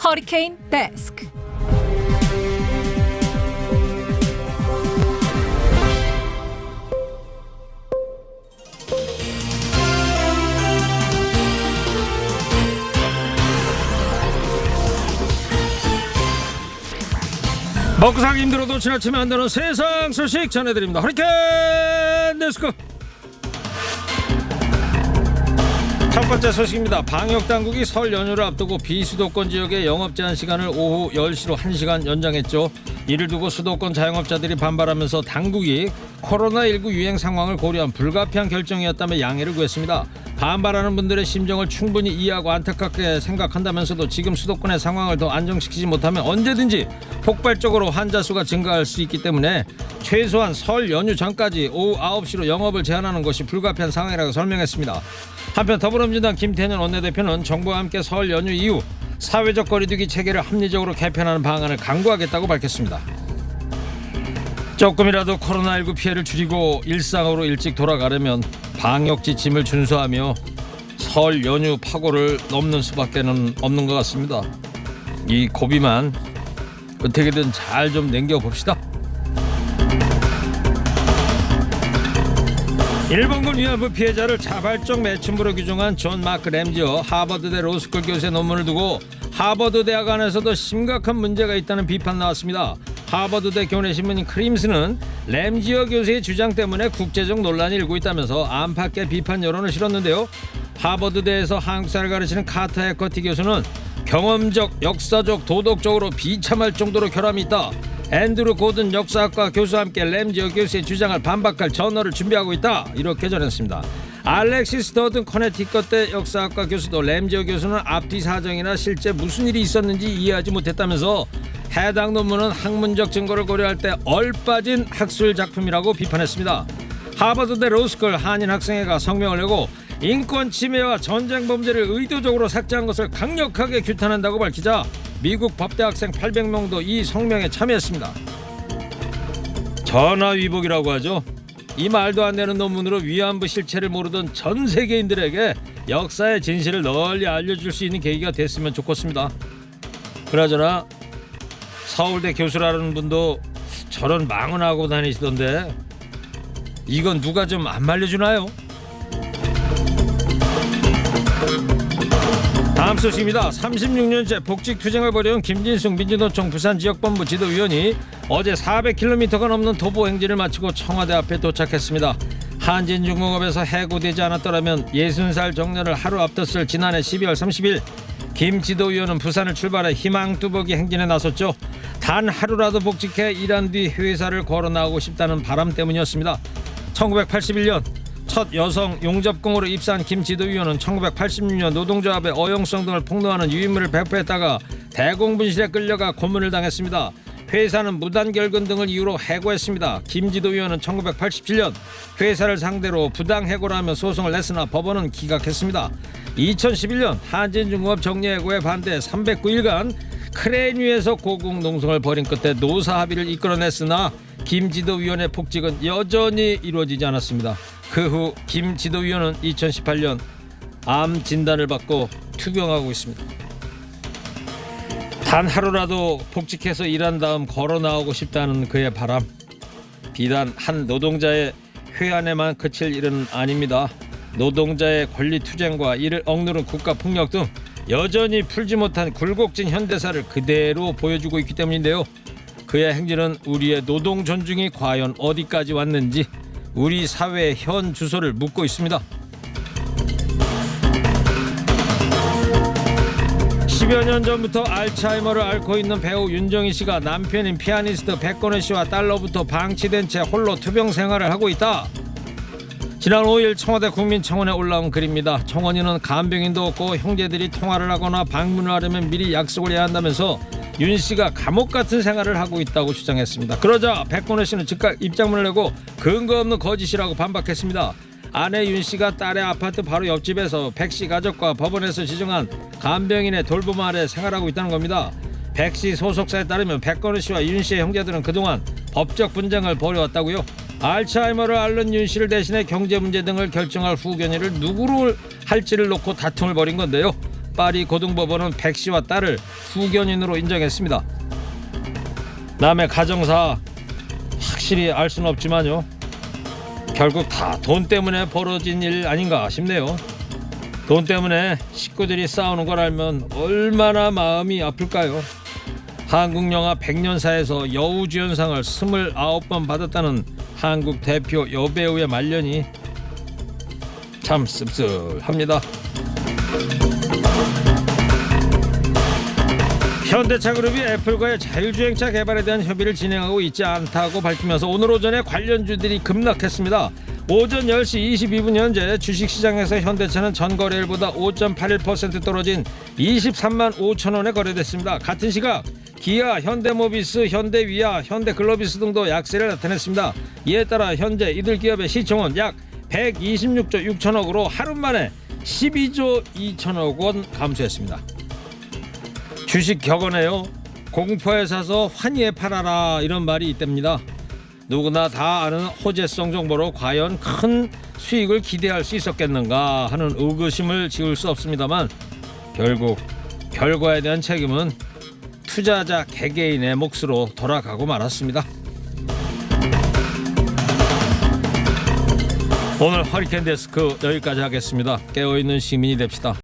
허리케인 데스크. 먹고 살기 힘들어도 지나치면 안 되는 세상 소식 전해드립니다. 허리케인 데스크. 첫 번째 소식입니다. 방역당국이 설 연휴를 앞두고 비수도권 지역의 영업 제한 시간을 오후 10시로 1시간 연장했죠. 이를 두고 수도권 자영업자들이 반발하면서 당국이 코로나19 유행 상황을 고려한 불가피한 결정이었다며 양해를 구했습니다. 반발하는 분들의 심정을 충분히 이해하고 안타깝게 생각한다면서도 지금 수도권의 상황을 더 안정시키지 못하면 언제든지 폭발적으로 환자 수가 증가할 수 있기 때문에 최소한 설 연휴 전까지 오후 9시로 영업을 제한하는 것이 불가피한 상황이라고 설명했습니다. 한편 더불어민주당 김태년 원내대표는 정부와 함께 설 연휴 이후 사회적 거리두기 체계를 합리적으로 개편하는 방안을 강구하겠다고 밝혔습니다. 조금이라도 코로나19 피해를 줄이고 일상으로 일찍 돌아가려면 방역 지침을 준수하며 설 연휴 파고를 넘는 수밖에 없는 것 같습니다. 이 고비만 어떻게든 잘 좀 넘겨봅시다. 일본군 위안부 피해자를 자발적 매춘부로 규정한 존 마크 램지어 하버드대 로스쿨 교수의 논문을 두고 하버드 대학 안에서도 심각한 문제가 있다는 비판 나왔습니다. 하버드대 교내신문인 크림스는 램지어 교수의 주장 때문에 국제적 논란이 일고 있다면서 안팎의 비판 여론을 실었는데요. 하버드대에서 한국사를 가르치는 카터 해커티 교수는 경험적, 역사적, 도덕적으로 비참할 정도로 결함이 있다. 앤드루 고든 역사학과 교수와 함께 램지어 교수의 주장을 반박할 저널을 준비하고 있다. 이렇게 전했습니다. 알렉시스 더든 커네티컷대 역사학과 교수도 램지어 교수는 앞뒤 사정이나 실제 무슨 일이 있었는지 이해하지 못했다면서 해당 논문은 학문적 증거를 고려할 때 얼빠진 학술 작품이라고 비판했습니다. 하버드대 로스쿨 한인 학생회가 성명을 내고 인권 침해와 전쟁 범죄를 의도적으로 삭제한 것을 강력하게 규탄한다고 밝히자 미국 법대 학생 800명도 이 성명에 참여했습니다. 전화위복이라고 하죠. 이 말도 안 되는 논문으로 위안부 실체를 모르던 전 세계인들에게 역사의 진실을 널리 알려줄 수 있는 계기가 됐으면 좋겠습니다. 그나저나 서울대 교수라는 분도 저런 망언하고 다니시던데 이건 누가 좀 안 말려주나요? 다음 소식입니다. 36년째 복직투쟁을 벌여온 김진숙 민주노총 부산지역본부 지도위원이 어제 400km가 넘는 도보 행진을 마치고 청와대 앞에 도착했습니다. 한진중공업에서 해고되지 않았더라면 60살 정년을 하루 앞뒀을 지난해 12월 30일 김 지도위원은 부산을 출발해 희망뚜벅이 행진에 나섰죠. 단 하루라도 복직해 일한 뒤 회사를 걸어나오고 싶다는 바람 때문이었습니다. 1981년 첫 여성 용접공으로 입사한 김 지도위원은 1986년 노동조합의 어용성 등을 폭로하는 유인물을 배포했다가 대공분실에 끌려가 고문을 당했습니다. 회사는 무단결근 등을 이유로 해고했습니다. 김 지도위원은 1987년 회사를 상대로 부당해고라며 소송을 냈으나 법원은 기각했습니다. 2011년 한진중공업 정리해고에 반대 309일간 크레인 위에서 고공농성을 벌인 끝에 노사 합의를 이끌어냈으나 김 지도위원의 복직은 여전히 이루어지지 않았습니다. 그 후 김 지도위원은 2018년 암 진단을 받고 투병하고 있습니다. 단 하루라도 복직해서 일한 다음 걸어 나오고 싶다는 그의 바람, 비단 한 노동자의 회한에만 그칠 일은 아닙니다. 노동자의 권리 투쟁과 이를 억누른 국가 폭력 등 여전히 풀지 못한 굴곡진 현대사를 그대로 보여주고 있기 때문인데요. 그의 행진은 우리의 노동 존중이 과연 어디까지 왔는지 우리 사회의 현 주소를 묻고 있습니다. 10여 년 전부터 알츠하이머를 앓고 있는 배우 윤정희 씨가 남편인 피아니스트 백건우 씨와 딸로부터 방치된 채 홀로 투병 생활을 하고 있다. 지난 5일 청와대 국민청원에 올라온 글입니다. 청원인은 간병인도 없고 형제들이 통화를 하거나 방문을 하려면 미리 약속을 해야 한다면서 윤 씨가 감옥 같은 생활을 하고 있다고 주장했습니다. 그러자 백건우 씨는 즉각 입장문을 내고 근거 없는 거짓이라고 반박했습니다. 아내 윤 씨가 딸의 아파트 바로 옆집에서 백 씨 가족과 법원에서 지정한 간병인의 돌봄 아래 생활하고 있다는 겁니다. 백 씨 소속사에 따르면 백건우 씨와 윤 씨의 형제들은 그동안 법적 분쟁을 벌여왔다고요. 알츠하이머를 앓는 윤 씨를 대신해 경제 문제 등을 결정할 후견인을 누구로 할지를 놓고 다툼을 벌인 건데요. 파리 고등법원은 백 씨와 딸을 후견인으로 인정했습니다. 남의 가정사 확실히 알 수는 없지만요. 결국 다 돈 때문에 벌어진 일 아닌가 싶네요. 돈 때문에 식구들이 싸우는 걸 알면 얼마나 마음이 아플까요? 한국 영화 백년사에서 여우주연상을 29번 받았다는 한국 대표 여배우의 말년이 참 씁쓸합니다. 현대차그룹이 애플과의 자율주행차 개발에 대한 협의를 진행하고 있지 않다고 밝히면서 오늘 오전에 관련주들이 급락했습니다. 오전 10시 22분 현재 주식시장에서 현대차는 전 거래일보다 5.81% 떨어진 23만 5천 원에 거래됐습니다. 같은 시각 기아, 현대모비스, 현대위아, 현대글로비스 등도 약세를 나타냈습니다. 이에 따라 현재 이들 기업의 시총은 약 126조 6천억으로 하루 만에 12조 2천억 원 감소했습니다. 주식 격언해요. 공포에 사서 환희에 팔아라, 이런 말이 있답니다. 누구나 다 아는 호재성 정보로 과연 큰 수익을 기대할 수 있었겠는가 하는 의구심을 지울 수 없습니다만 결국 결과에 대한 책임은 투자자 개개인의 몫으로 돌아가고 말았습니다. 오늘 허리케인 데스크 여기까지 하겠습니다. 깨어있는 시민이 됩시다.